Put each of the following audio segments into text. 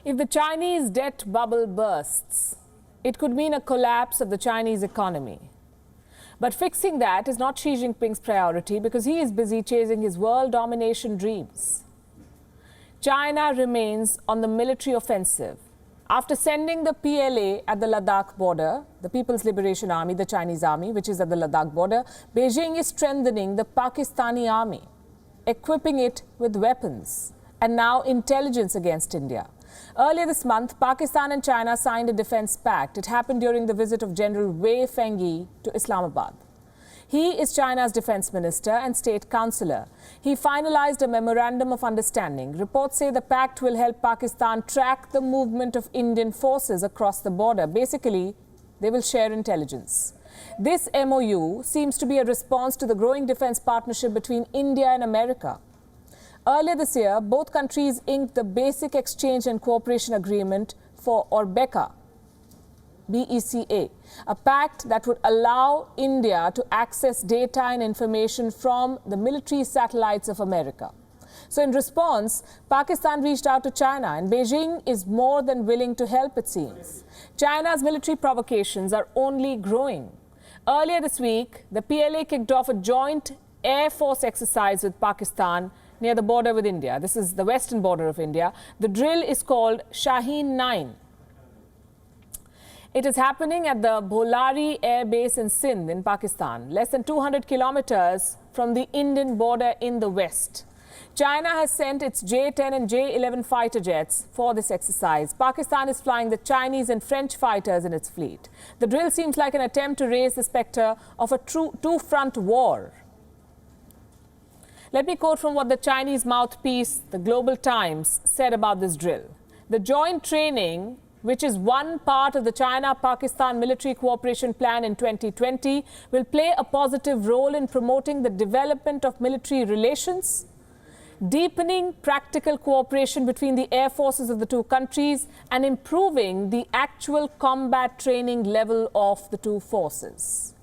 If the Chinese debt bubble bursts, it could mean a collapse of the Chinese economy. But fixing that is not Xi Jinping's priority because he is busy chasing his world domination dreams. China remains on the military offensive. After sending the PLA at the Ladakh border, the People's Liberation Army, the Chinese army, which is at the Ladakh border, Beijing is strengthening the Pakistani army, equipping it with weapons and now intelligence against India. Earlier this month, Pakistan and China signed a defense pact. It happened during the visit of General Wei Fenghi to Islamabad. He is China's defense minister and state councillor. He finalized a memorandum of understanding. Reports say the pact will help Pakistan track the movement of Indian forces across the border. Basically, they will share intelligence. This MOU seems to be a response to the growing defense partnership between India and America. Earlier this year, both countries inked the Basic Exchange and Cooperation Agreement for BECA, a pact that would allow India to access data and information from the military satellites of America. So in response, Pakistan reached out to China, and Beijing is more than willing to help, it seems. China's military provocations are only growing. Earlier this week, the PLA kicked off a joint Air Force exercise with Pakistan near the border with India. This is the western border of India. The drill is called Shaheen 9. It is happening at the Bholari Air Base in Sindh in Pakistan, less than 200 kilometers from the Indian border in the west. China has sent its J-10 and J-11 fighter jets for this exercise. Pakistan is flying the Chinese and French fighters in its fleet. The drill seems like an attempt to raise the spectre of a true two-front war. Let me quote from what the Chinese mouthpiece, the Global Times, said about this drill. The joint training, which is one part of the China-Pakistan military cooperation plan in 2020, will play a positive role in promoting the development of military relations, deepening practical cooperation between the air forces of the two countries, and improving the actual combat training level of the two forces.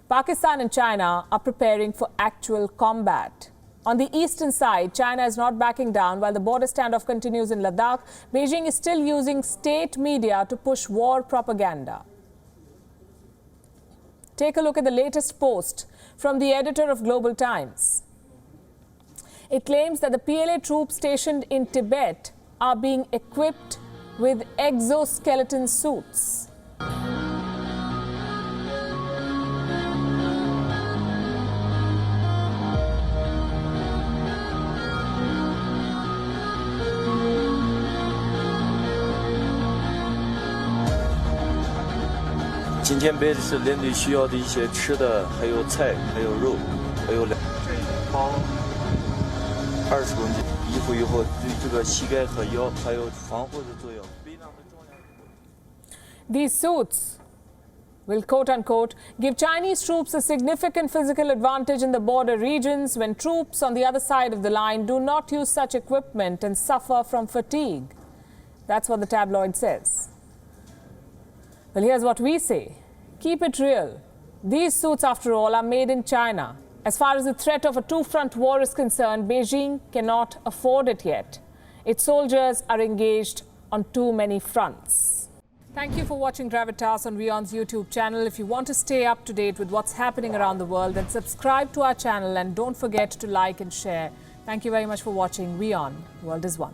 Pakistan and China are preparing for actual combat. On the eastern side, China is not backing down while the border standoff continues in Ladakh. Beijing is still using state media to push war propaganda. Take a look at the latest post from the editor of Global Times. It claims that the PLA troops stationed in Tibet are being equipped with exoskeleton suits. Today, 今天背的是连队需要的一些吃的，还有菜，还有肉，还有粮。包20公斤，衣服以后对这个膝盖和腰还有防护的作用。These suits will, quote-unquote, give Chinese troops a significant physical advantage in the border regions when troops on the other side of the line do not use such equipment and suffer from fatigue. That's what the tabloid says. Well, here's what we say. Keep it real. These suits, after all, are made in China. As far as the threat of a two-front war is concerned, Beijing cannot afford it yet. Its soldiers are engaged on too many fronts. Thank you for watching Gravitas on WION's YouTube channel. If you want to stay up to date with what's happening around the world, then subscribe to our channel and don't forget to like and share. Thank you very much for watching. WION, World is One.